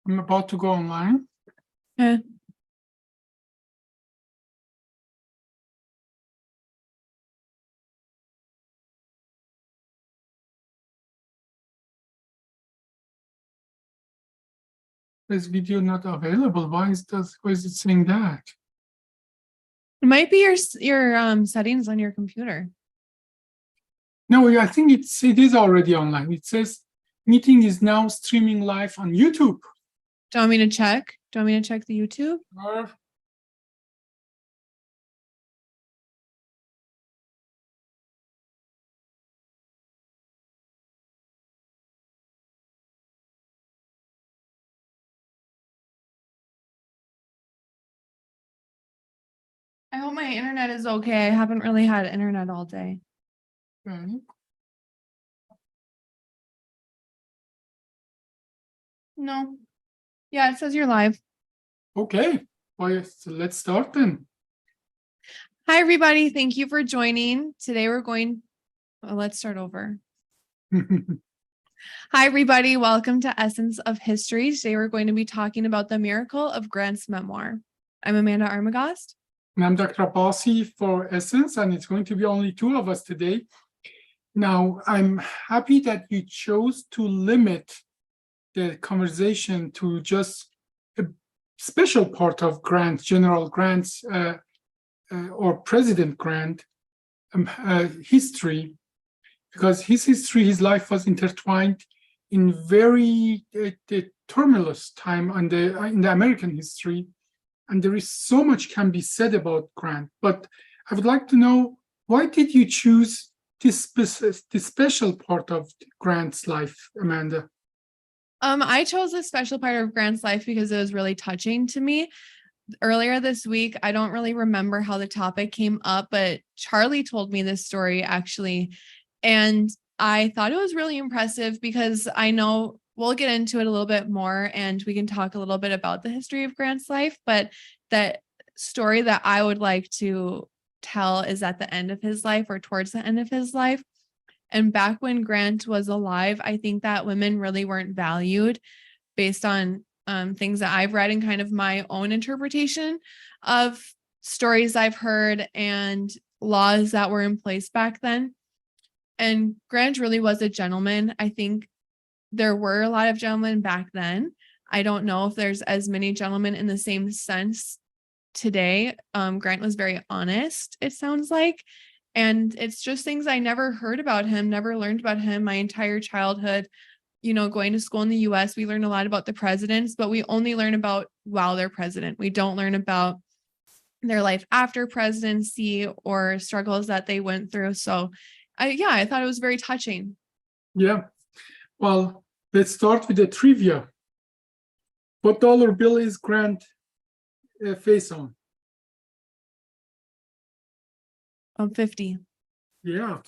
I'm about to go online. Okay. This video not available. Why is it saying that? It might be your settings on your computer. No, I think it is already online. It says meeting is now streaming live on YouTube. Do you want me to check? Do you want me to check the YouTube? I hope my internet is okay. I haven't really had internet all day. Okay. No. Yeah, it says you're live. Okay. Well, so let's start then. Hi, everybody. Thank you for joining. Today we're going, let's start over. Hi, everybody. Welcome to Essence of History. Today we're going to be talking about the miracle of Grant's memoir. I'm Amanda Armagost. And I'm Dr. Abbasi for Essence, and it's going to be only two of us today. Now, I'm happy that you chose to limit the conversation to just a special part of Grant, General Grant's or President Grant history, because his history, his life was intertwined in very tumultuous time in the American history. And there is so much can be said about Grant, but I would like to know, why did you choose this special part of Grant's life, Amanda? I chose a special part of Grant's life because it was really touching to me. Earlier this week, I don't really remember how the topic came up, but Charlie told me this story actually. And I thought it was really impressive because I know we'll get into it a little bit more and we can talk a little bit about the history of Grant's life, but that story that I would like to tell is at the end of his life or towards the end of his life. And back when Grant was alive, I think that women really weren't valued based on things that I've read and kind of my own interpretation of stories I've heard and laws that were in place back then. And Grant really was a gentleman. I think there were a lot of gentlemen back then. I don't know if there's as many gentlemen in the same sense today. Grant was very honest, it sounds like. And it's just things I never heard about him, never learned about him my entire childhood. You know, going to school in the US, we learn a lot about the presidents, but we only learn about while they're president. We don't learn about their life after presidency or struggles that they went through. So I thought it was very touching. Yeah. Well, let's start with the trivia. What dollar bill is Grant face on? 50. Yeah,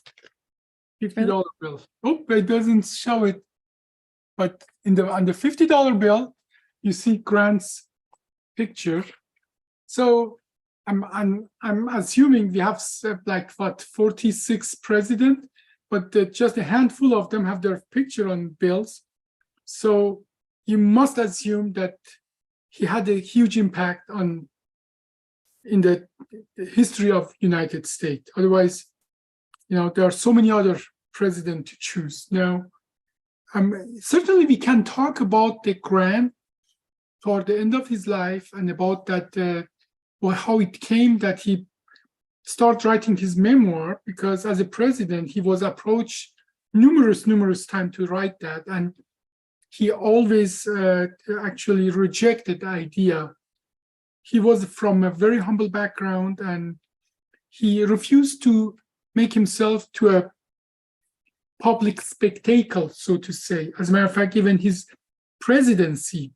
$50 bill. Oh, it doesn't show it, but on the $50 bill, you see Grant's picture. So I'm assuming we have like 46 presidents, but just a handful of them have their picture on bills. So you must assume that he had a huge impact in the history of United States. Otherwise, you know, there are so many other presidents to choose. Now, certainly we can talk about the Grant toward the end of his life and about that, how it came that he started writing his memoir, because as a president, he was approached numerous times to write that. And he always actually rejected the idea. He was from a very humble background and he refused to make himself to a public spectacle, so to say. As a matter of fact, even his presidency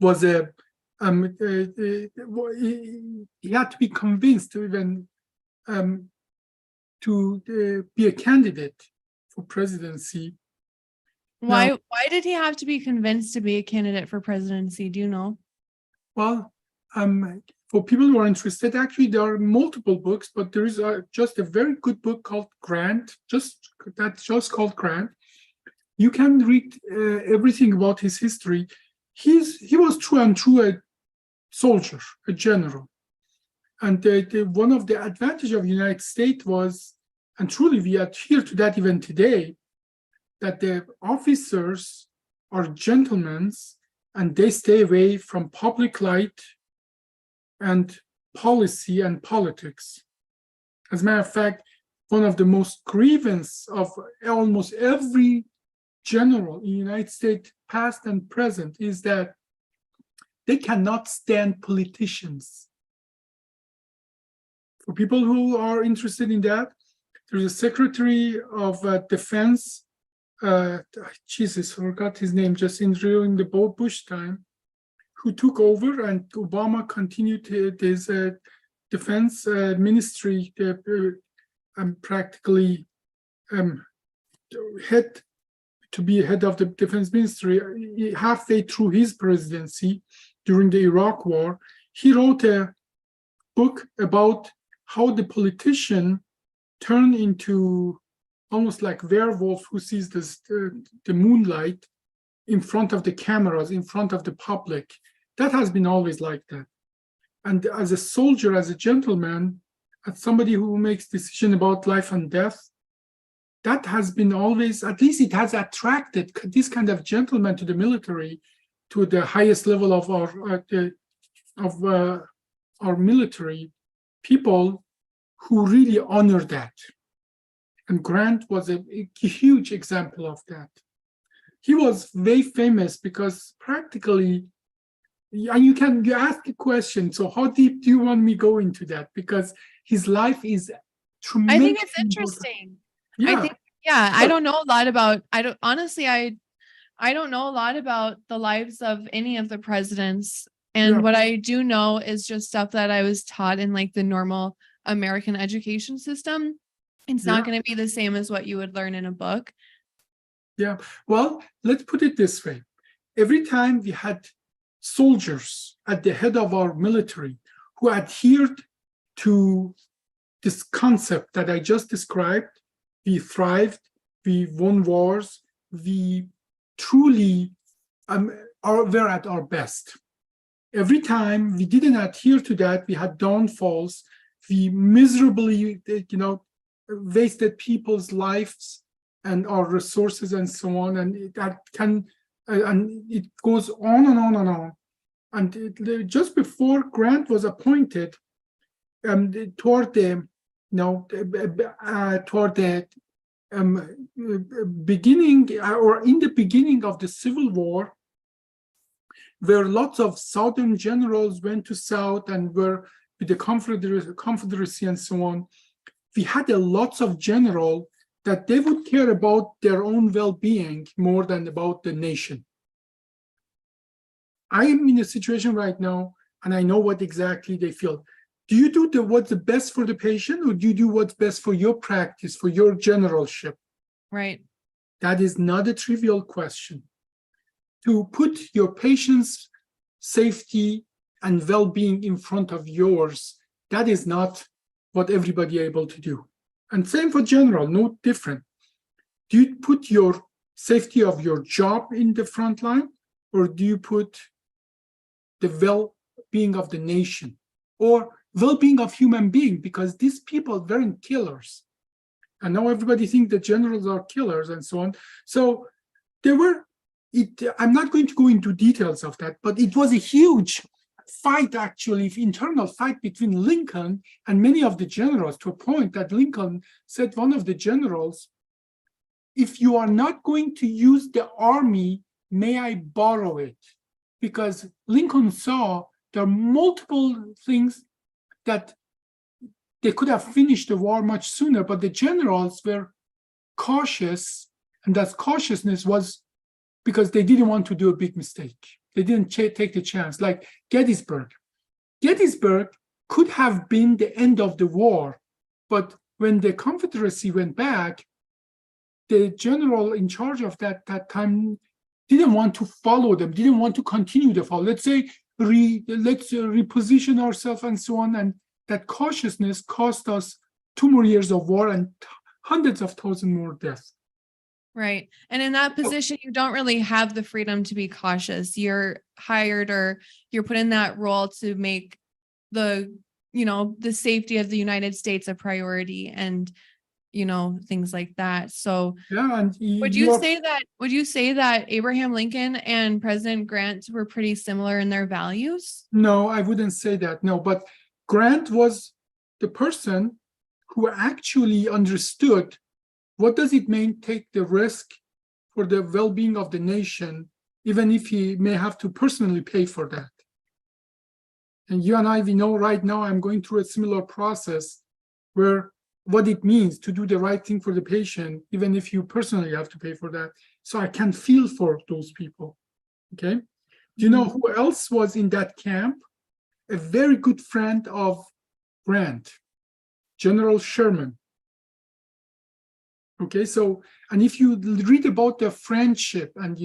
was he had to be convinced to even to be a candidate for presidency. Why did he have to be convinced to be a candidate for presidency? Do you know? Well, for people who are interested, actually there are multiple books, but there is just a very good book called Grant, just called Grant. You can read everything about his history. he was true and true a soldier, a general. And one of the advantages of the United States was, and truly we adhere to that even today, that the officers are gentlemen and they stay away from public light and policy and politics. As a matter of fact, one of the most grievance of almost every general in the United States, past and present, is that they cannot stand politicians. For people who are interested in that, there's a Secretary of Defense, Jesus, forgot his name, just during the Bush time, who took over, and Obama continued his defense ministry, practically to be head of the defense ministry halfway through his presidency during the Iraq War. He wrote a book about how the politician turned into almost like werewolf who sees the moonlight in front of the cameras, in front of the public. That has been always like that. And as a soldier, as a gentleman, as somebody who makes decision about life and death, that has been always, at least it has attracted this kind of gentleman to the military, to the highest level of our military, people who really honor that. And Grant was a huge example of that. He was very famous because practically, and you ask a question, so how deep do you want me go into that? Because his life is tremendous. I think it's interesting. Yeah. I don't know a lot about, I don't know a lot about the lives of any of the presidents. And what I do know is just stuff that I was taught in like the normal American education system. It's not going to be the same as what you would learn in a book. Yeah. Well, let's put it this way. Every time we had soldiers at the head of our military who adhered to this concept that I just described, we thrived, we won wars, we truly were at our best. Every time we didn't adhere to that, we had downfalls. We miserably, wasted people's lives and our resources and so on. And it goes on and on and on. And just before Grant was appointed, toward the beginning, or in the beginning of the Civil War, where lots of Southern generals went to South and were with the Confederacy and so on, we had lots of generals that they would care about their own well-being more than about the nation. I am in a situation right now, and I know what exactly they feel. Do you do what's the best for the patient, or do you do what's best for your practice, for your generalship? Right. That is not a trivial question. To put your patient's safety and well-being in front of yours, that is not what everybody is able to do. And same for general, no different. Do you put your safety of your job in the front line, or do you put the well-being of the nation, or well-being of human being? Because these people weren't killers. And now everybody thinks that generals are killers and so on. So I'm not going to go into details of that, but it was a huge fight, actually, internal fight between Lincoln and many of the generals, to a point that Lincoln said, one of the generals, if you are not going to use the army, may I borrow it? Because Lincoln saw there are multiple things that they could have finished the war much sooner, but the generals were cautious, and that cautiousness was because they didn't want to do a big mistake. They didn't take the chance, like Gettysburg. Gettysburg could have been the end of the war, but when the Confederacy went back, the general in charge of that time didn't want to follow them, didn't want to continue the fall. Let's say, let's reposition ourselves and so on. And that cautiousness cost us 2 more years of war and hundreds of thousands more deaths. Right. And in that position, you don't really have the freedom to be cautious. You're hired or you're put in that role to make the, the safety of the United States a priority and, things like that. So Yeah, and would you say that Abraham Lincoln and President Grant were pretty similar in their values? no, I wouldn't say that. No, but Grant was the person who actually understood what does it mean take the risk for the well-being of the nation, even if he may have to personally pay for that. And you and I, we know right now I'm going through a similar process where what it means to do the right thing for the patient, even if you personally have to pay for that. So I can feel for those people. Okay. Do you know who else was in that camp? A very good friend of Grant, General Sherman. Okay, so, and if you read about their friendship, and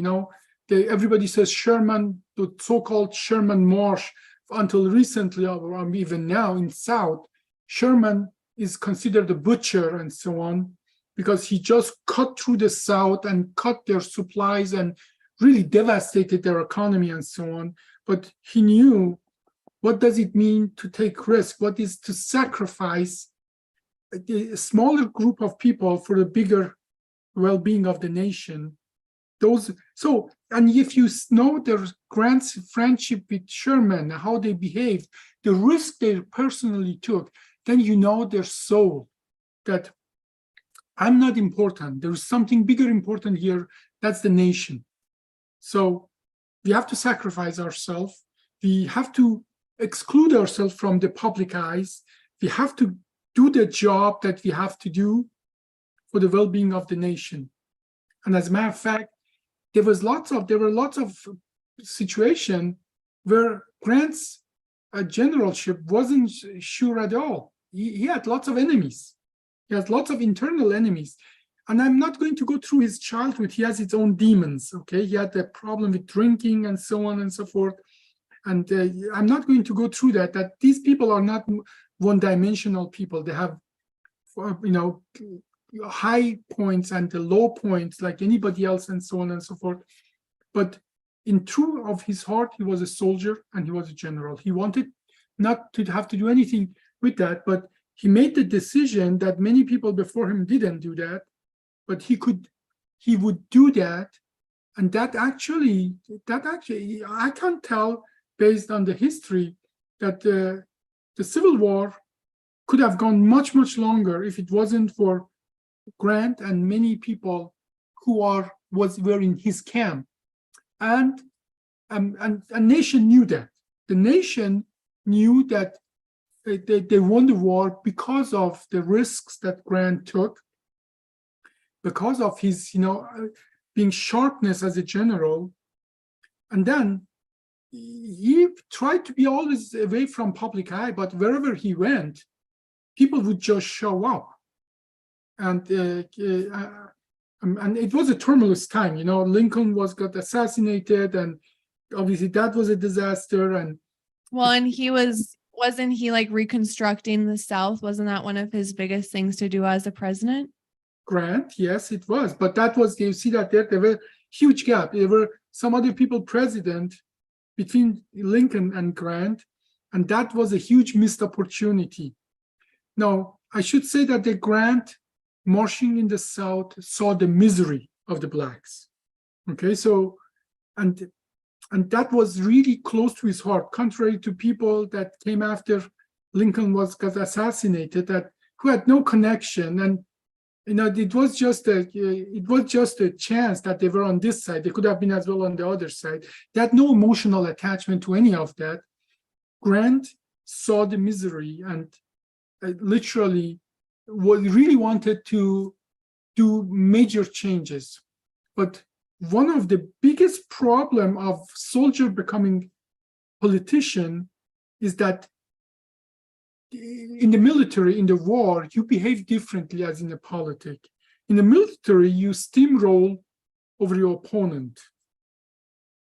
everybody says Sherman, the so-called Sherman Marsh, until recently, or even now in South, Sherman is considered a butcher and so on, because he just cut through the South and cut their supplies and really devastated their economy and so on. But he knew what does it mean to take risk, what is to sacrifice a smaller group of people for the bigger well-being of the nation. And if you know their Grant's friendship with Sherman, how they behaved, the risk they personally took, then you know their soul, that I'm not important. There's something bigger important here. That's the nation. So we have to sacrifice ourselves. We have to exclude ourselves from the public eyes. We have to do the job that we have to do for the well-being of the nation. And as a matter of fact, there were lots of situations where Grant's generalship wasn't sure at all. He had lots of enemies. He has lots of internal enemies. And I'm not going to go through his childhood. He has his own demons. Okay, he had a problem with drinking and so on and so forth. And I'm not going to go through that. That these people are not one-dimensional people. They have, high points and the low points like anybody else, and so on and so forth. But in true of his heart, he was a soldier and he was a general. He wanted not to have to do anything with that, but he made the decision that many people before him didn't do that, but he would do that. And that actually, I can't tell based on the history that the Civil War could have gone much, much longer if it wasn't for Grant and many people who were in his camp. And a nation knew that. The nation knew that they won the war because of the risks that Grant took, because of his, being sharpness as a general. And then he tried to be always away from public eye, but wherever he went, people would just show up. And it was a tumultuous time. Lincoln got assassinated, and obviously that was a disaster. And wasn't he like reconstructing the South? Wasn't that one of his biggest things to do as a president? Grant, yes, it was. But that was, you see that there were huge gap. There were some other people president between Lincoln and Grant, and that was a huge missed opportunity. Now, I should say that the Grant marching in the South saw the misery of the blacks. Okay, so, and that was really close to his heart, contrary to people that came after Lincoln got assassinated, who had no connection. And it was just a chance that they were on this side. They could have been as well on the other side. They had no emotional attachment to any of that. Grant saw the misery and literally really wanted to do major changes. But one of the biggest problem of soldier becoming politician is that in the military, in the war, you behave differently as in a politic. In the military, you steamroll over your opponent.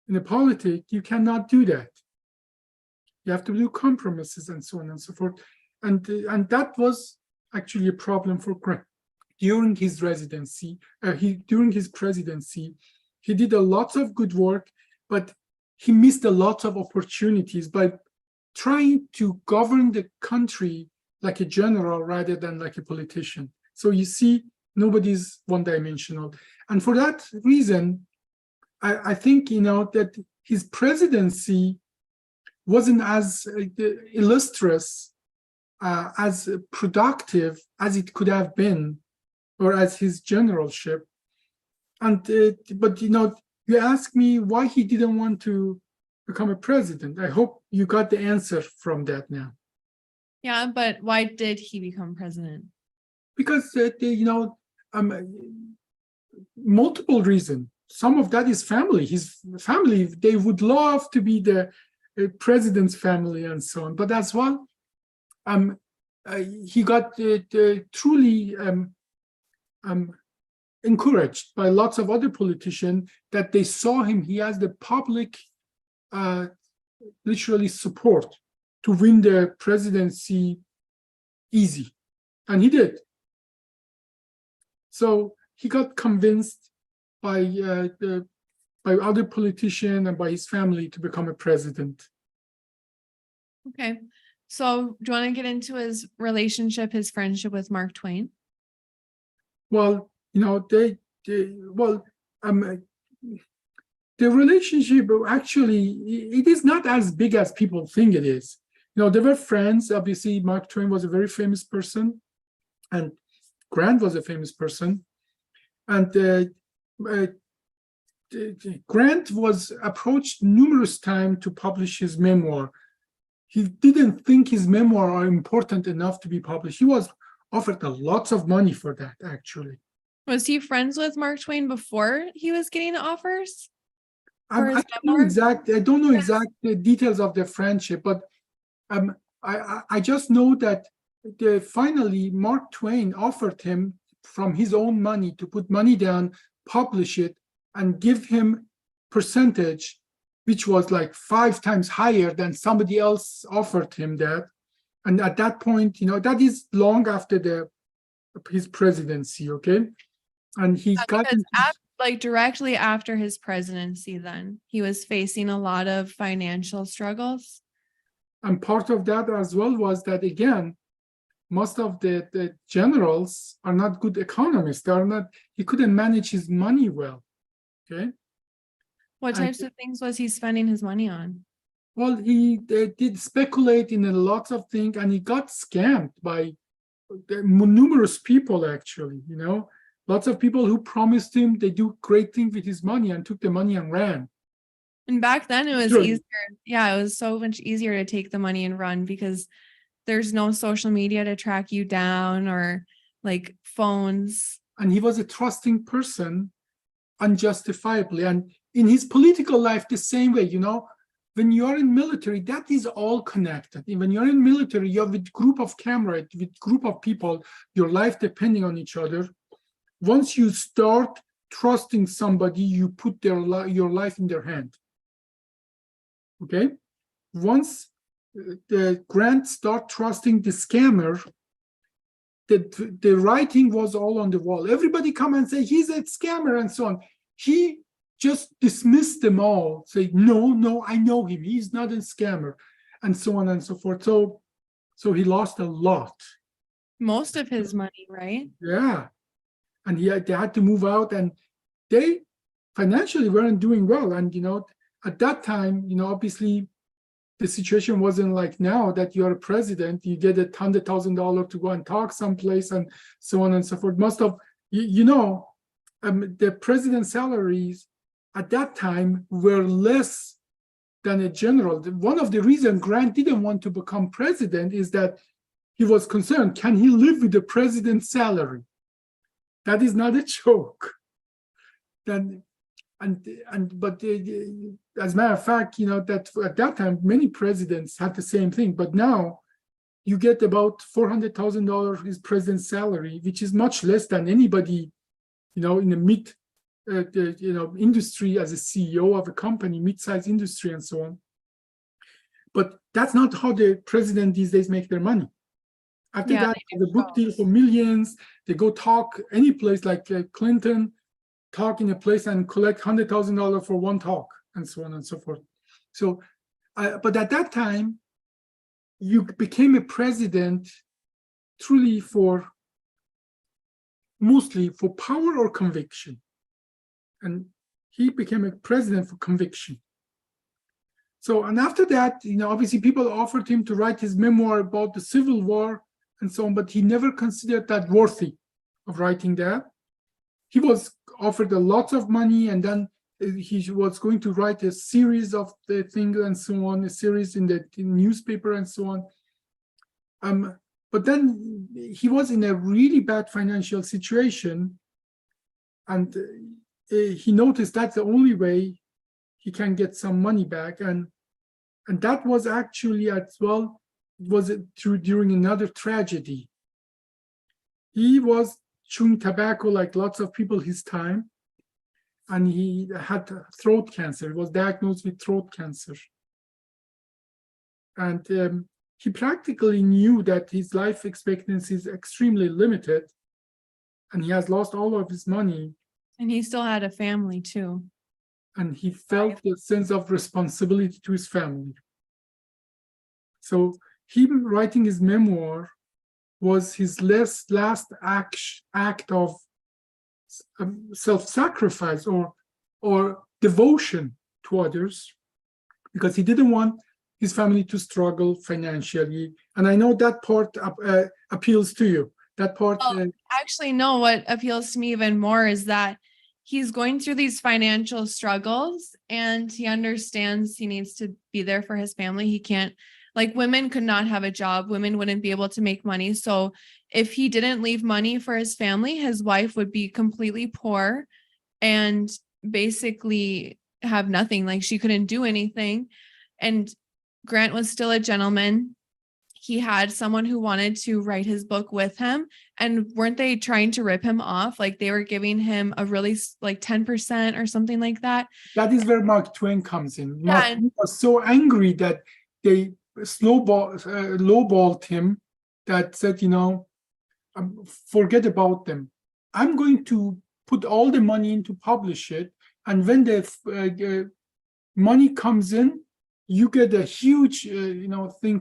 In a politic, you cannot do that. You have to do compromises and so on and so forth. And that was actually a problem for Grant. during his residency, during his presidency, he did a lot of good work, but he missed a lot of opportunities by trying to govern the country like a general rather than like a politician. So you see, nobody's one-dimensional. And for that reason, I think, that his presidency wasn't as illustrious, as productive as it could have been, or as his generalship. And but you ask me why he didn't want to become a president. I hope you got the answer from that now. Yeah, but why did he become president? Because multiple reasons. Some of that is family. His family, they would love to be the president's family and so on. But as well, he got truly encouraged by lots of other politicians that they saw him. He has the public literally support to win the presidency easy, and he did. So he got convinced by other politicians and by his family to become a president. Okay, so do you want to get into his relationship, his friendship with Mark Twain? Well, the relationship actually, it is not as big as people think it is. They were friends. Obviously, Mark Twain was a very famous person, and Grant was a famous person. And Grant was approached numerous times to publish his memoir. He didn't think his memoir are important enough to be published. He was offered a lot of money for that, actually. Was he friends with Mark Twain before he was getting the offers? I don't know exact details of the friendship, but I just know that finally Mark Twain offered him from his own money to put money down, publish it, and give him percentage, which was like 5 times higher than somebody else offered him that. And at that point, that is long after his presidency, okay? And he got directly after his presidency, then he was facing a lot of financial struggles. And part of that as well was that, again, most of the generals are not good economists. He couldn't manage his money well, okay? What types of things was he spending his money on? Well, he did speculate in a lot of things, and he got scammed by numerous people, actually, Lots of people who promised him they do great things with his money and took the money and ran. And back then it was easier. Yeah, it was so much easier to take the money and run because there's no social media to track you down or like phones. And he was a trusting person, unjustifiably. And in his political life, the same way, when you're in military, that is all connected. And when you're in military, you're with group of comrades, with group of people, your life depending on each other. Once you start trusting somebody, you put your life in their hand. Okay? Once the Grant start trusting the scammer, the writing was all on the wall. Everybody come and say, he's a scammer and so on. He just dismissed them all, say, no, I know him. He's not a scammer, and so on and so forth. So he lost a lot. Most of his money, right? Yeah. And they had to move out, and they financially weren't doing well. And, at that time, obviously the situation wasn't like now that you're a president, you get $100,000 to go and talk someplace and so on and so forth. Most of, the president's salaries at that time were less than a general. One of the reasons Grant didn't want to become president is that he was concerned, can he live with the president's salary? That is not a joke. But as a matter of fact, that at that time many presidents had the same thing. But now you get about $400,000 is president's salary, which is much less than anybody, in the mid, industry as a CEO of a company, mid-sized industry, and so on. But that's not how the president these days make their money. After Yeah, that, they the do book show. deal for millions. They go talk any place like Clinton, talk in a place and collect $100,000 for one talk, and so on and so forth. So, but at that time, you became a president truly for mostly for power or conviction, and he became a president for conviction. So, and after that, obviously people offered him to write his memoir about the Civil War and so on, but he never considered that worthy of writing that. He was offered a lot of money, and then he was going to write a series of the things and so on, a series in the newspaper and so on. But then he was in a really bad financial situation, and he noticed that's the only way he can get some money back, and that was actually as well was during another tragedy. He was chewing tobacco like lots of people his time, and he had throat cancer. He was diagnosed with throat cancer, and he practically knew that his life expectancy is extremely limited, and he has lost all of his money. And he still had a family too. And he felt a sense of responsibility to his family. So him writing his memoir was his last act of self-sacrifice or devotion to others, because he didn't want his family to struggle financially. And I know that part appeals to you. That part. Actually, no, what appeals to me even more is that he's going through these financial struggles and he understands he needs to be there for his family. He can't, like, women could not have a job. Women wouldn't be able to make money. So if he didn't leave money for his family, his wife would be completely poor and basically have nothing. Like, she couldn't do anything. And Grant was still a gentleman. He had someone who wanted to write his book with him, and weren't they trying to rip him off? Like, they were giving him a really like 10% or something like that. That is where Mark Twain comes in. Yeah, Mark Twain was so angry that they lowballed him, that said, forget about them. I'm going to put all the money in to publish it, and when the money comes in, you get a huge,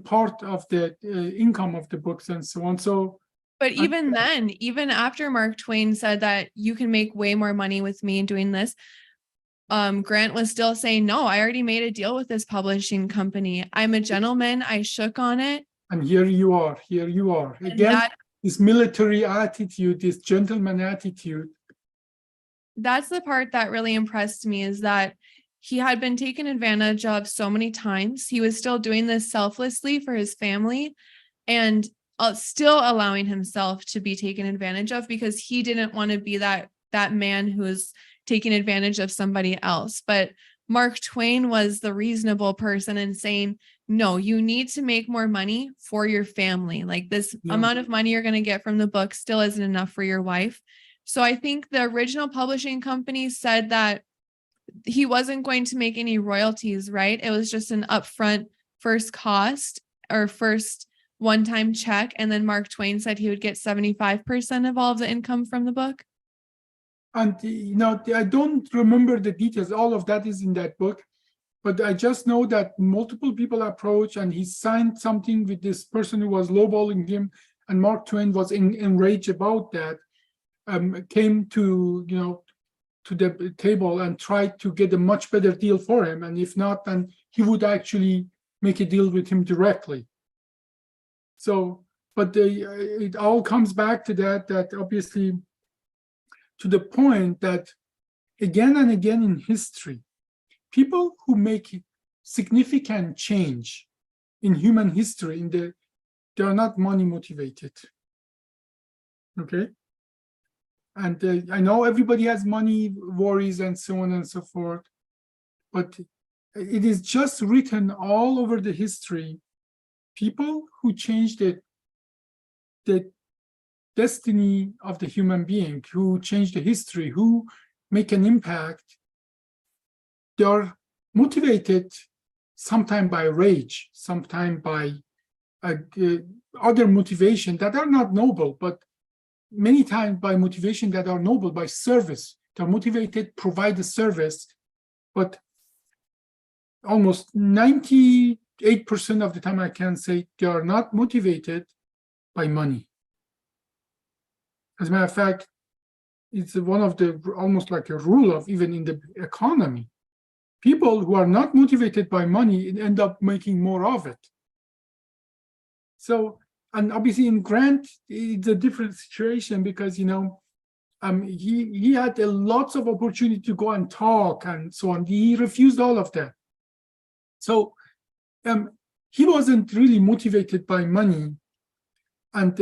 part of the income of the books and so on. So, but even then, even after Mark Twain said that you can make way more money with me doing this, Grant was still saying, no, I already made a deal with this publishing company. I'm a gentleman. I shook on it. And here you are. Again, this military attitude, this gentleman attitude. That's the part that really impressed me, is that he had been taken advantage of so many times. He was still doing this selflessly for his family, and still allowing himself to be taken advantage of, because he didn't want to be that man who was taking advantage of somebody else. But Mark Twain was the reasonable person in saying, no, you need to make more money for your family. Like, this amount of money you're going to get from the book still isn't enough for your wife. So I think the original publishing company said that he wasn't going to make any royalties, right? It was just an upfront first cost or first one-time check. And then Mark Twain said he would get 75% of all of the income from the book. And, I don't remember the details. All of that is in that book. But I just know that multiple people approached, and he signed something with this person who was lowballing him. And Mark Twain was enraged about that. Came to the table and tried to get a much better deal for him, and if not, then he would actually make a deal with him directly. So, but it all comes back to that obviously, to the point that again and again in history, people who make significant change in human history, they are not money motivated. Okay. And I know everybody has money worries and so on and so forth, but it is just written all over the history. People who change the destiny of the human being, who change the history, who make an impact, they are motivated sometime by rage, sometime by other motivation that are not noble, but many times by motivation that are noble, by service. They're motivated, provide the service, but almost 98% of the time I can say they are not motivated by money. As a matter of fact, it's one of the almost like a rule of even in the economy. People who are not motivated by money end up making more of it. So, and obviously in Grant, it's a different situation because, he had lots of opportunity to go and talk and so on. He refused all of that. So he wasn't really motivated by money, but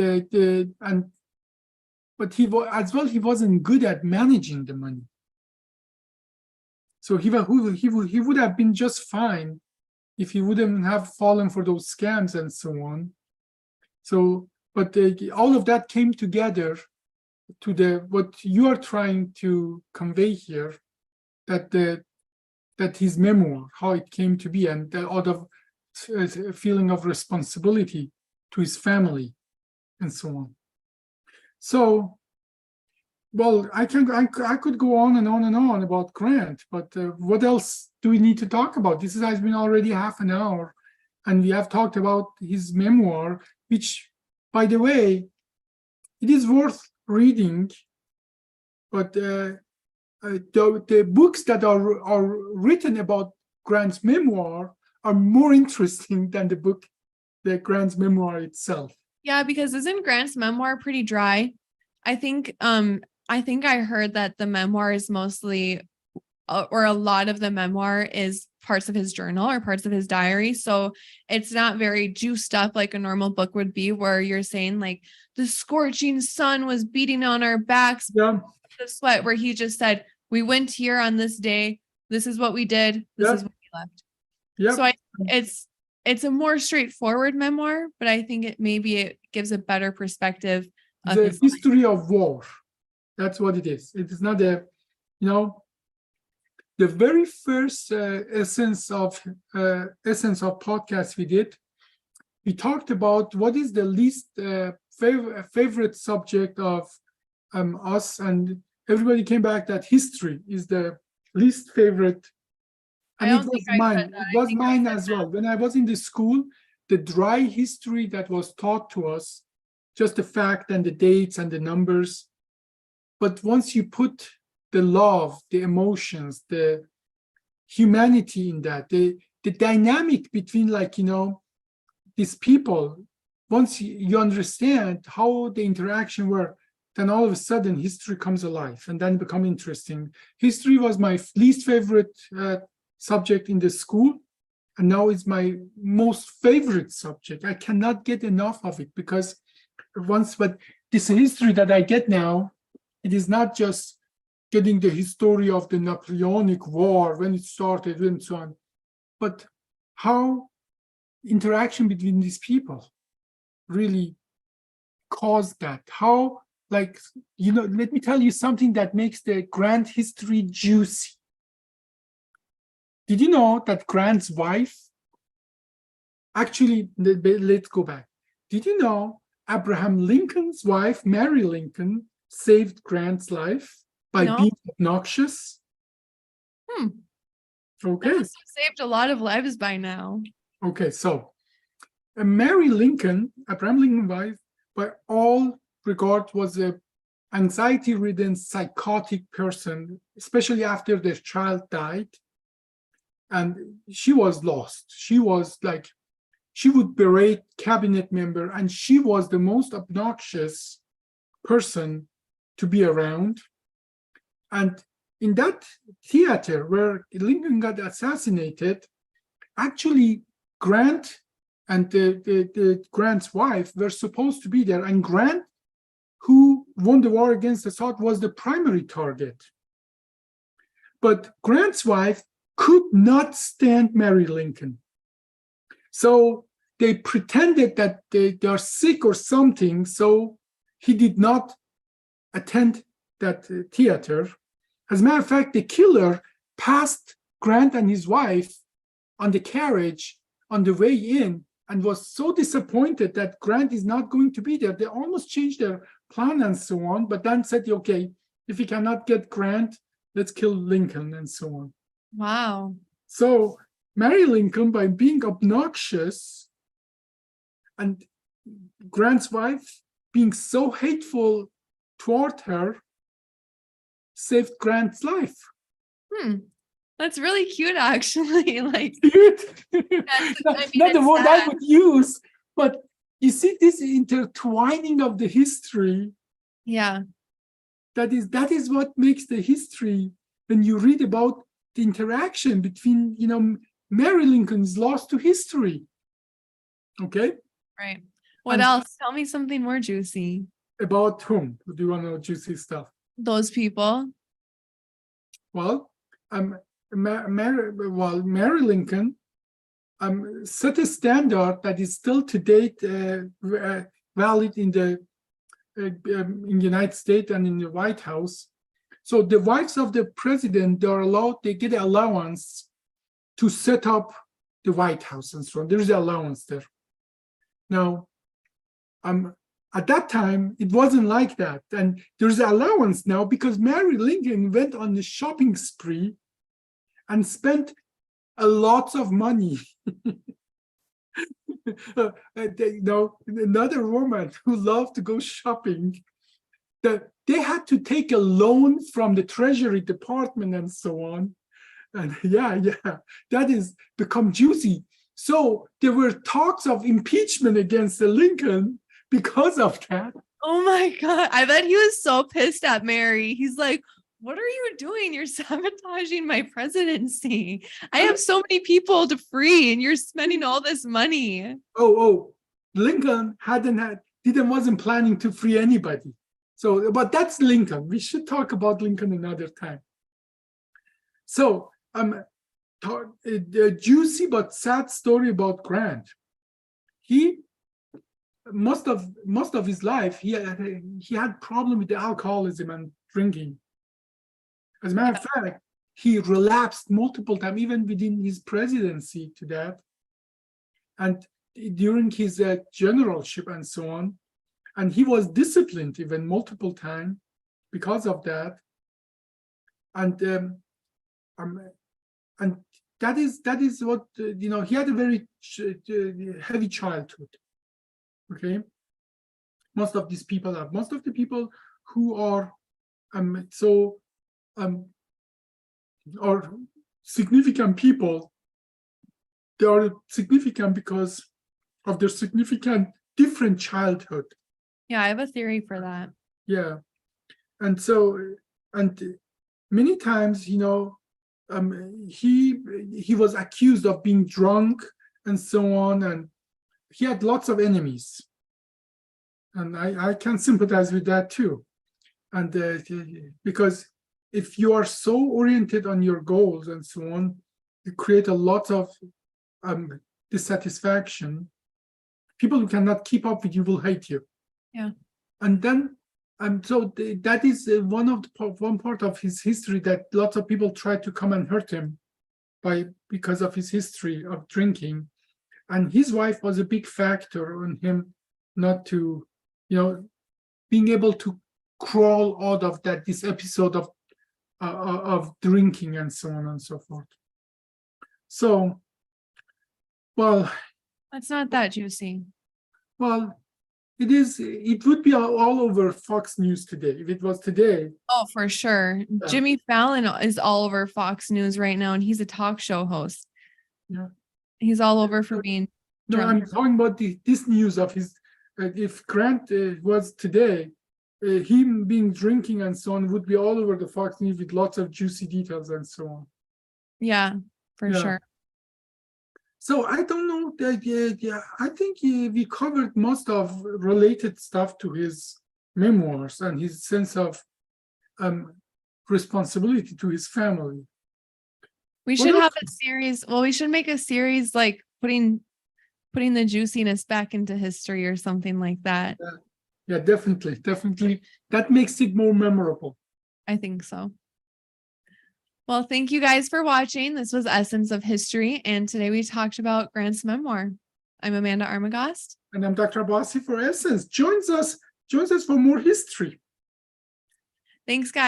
he wasn't good at managing the money. So he would have been just fine if he wouldn't have fallen for those scams and so on. So, but all of that came together to what you are trying to convey here, that his memoir, how it came to be, and out of a feeling of responsibility to his family, and so on. So, well, I could go on and on and on about Grant, but what else do we need to talk about? This has been already half an hour, and we have talked about his memoir, which, by the way, it is worth reading, but the books that are written about Grant's memoir are more interesting than the Grant's memoir itself. Yeah, because isn't Grant's memoir pretty dry? I think I heard that the memoir is mostly, or a lot of the memoir is parts of his journal or parts of his diary. So it's not very juiced up like a normal book would be, where you're saying like the scorching sun was beating on our backs, the sweat, where he just said, we went here on this day. This is what we did. This is what we left. Yeah. So it's a more straightforward memoir, but I think it gives a better perspective of the history of war. That's what it is. It is not the very first essence of podcast we did. We talked about what is the least favorite subject of us, and everybody came back that history is the least favorite. And it was mine. It was mine as well. When I was in the school, the dry history that was taught to us, just the fact and the dates and the numbers. But once you put the love, the emotions, the humanity in that, the dynamic between these people, once you understand how the interaction were, then all of a sudden history comes alive and then become interesting. History was my least favorite subject in the school, and now it's my most favorite subject. I cannot get enough of it because but this history that I get now, it is not just getting the history of the Napoleonic War, when it started and so on, but how interaction between these people really caused that. How, let me tell you something that makes the Grant history juicy. Did you know that Grant's wife, actually, let's go back. Did you know Abraham Lincoln's wife, Mary Lincoln, saved Grant's life by being obnoxious? Okay. That must have saved a lot of lives by now. Okay, so Mary Lincoln, Abraham Lincoln's wife, by all regard, was a anxiety-ridden, psychotic person, especially after their child died. And she was lost. She would berate cabinet member, and she was the most obnoxious person to be around. And in that theater where Lincoln got assassinated, actually Grant and the Grant's wife were supposed to be there. And Grant, who won the war against the South, was the primary target. But Grant's wife could not stand Mary Lincoln. So they pretended that they are sick or something, so he did not attend that theater. As a matter of fact, the killer passed Grant and his wife on the carriage on the way in, and was so disappointed that Grant is not going to be there. They almost changed their plan and so on, but then said, okay, if we cannot get Grant, let's kill Lincoln and so on. Wow. So Mary Lincoln, by being obnoxious, and Grant's wife being so hateful toward her, saved Grant's life. That's really cute, actually. Like, Cute. I mean, Not the it's word I sad. would use, but you see this intertwining of the history. Yeah. That is what makes the history. When you read about the interaction between, Mary Lincoln's lost to history. Okay. Right. What And- else? Tell me something more juicy. About whom? Do you want to know juicy stuff? Those people. Well, Mary Lincoln set a standard that is still to date valid in the United States and in the White House. So the wives of the president, they get an allowance to set up the White House and so on. There's an allowance there. Now, at that time, it wasn't like that. And there's an allowance now because Mary Lincoln went on the shopping spree and spent a lot of money. Another woman who loved to go shopping, they had to take a loan from the Treasury Department and so on. And that is become juicy. So there were talks of impeachment against Lincoln because of that. Oh my God. I bet he was so pissed at Mary. He's like, what are you doing? You're sabotaging my presidency. I have so many people to free and you're spending all this money. Lincoln wasn't planning to free anybody. So, but that's Lincoln. We should talk about Lincoln another time. So, a juicy but sad story about Grant. Most of his life, he had problem with the alcoholism and drinking. As a matter of fact, he relapsed multiple times, even within his presidency to that. And during his generalship and so on. And he was disciplined even multiple times because of that. And that is what, he had a very heavy childhood. Okay. Most of these people have. Most of the people who are significant people, they are significant because of their significant different childhood. Yeah, I have a theory for that. Yeah. And so, and many times, he was accused of being drunk and so on, and he had lots of enemies. And I can sympathize with that too. And because if you are so oriented on your goals and so on, you create a lot of dissatisfaction. People who cannot keep up with you will hate you. Yeah. And then, so that is one part of his history that lots of people try to come and hurt him because of his history of drinking. And his wife was a big factor on him not to, being able to crawl out of this episode of drinking and so on and so forth. So, well, That's not that juicy. Well, it would be all over Fox News today if it was today. Oh, for sure. Yeah. Jimmy Fallon is all over Fox News right now, and he's a talk show host. Yeah. He's all over for being No, drunk. I'm talking about this news of his. If Grant was today, him being drinking and so on would be all over the Fox News with lots of juicy details and so on. Yeah, for Yeah. sure. So I don't know. I think we covered most of related stuff to his memoirs and his sense of responsibility to his family. We should have a series. Well, we should make a series like putting the juiciness back into history or something like that. Yeah, definitely. That makes it more memorable. I think so. Well, thank you guys for watching. This was Essence of History, and today we talked about Grant's memoir. I'm Amanda Armagost. And I'm Dr. Abbasi for Essence. Joins us for more history. Thanks, guys.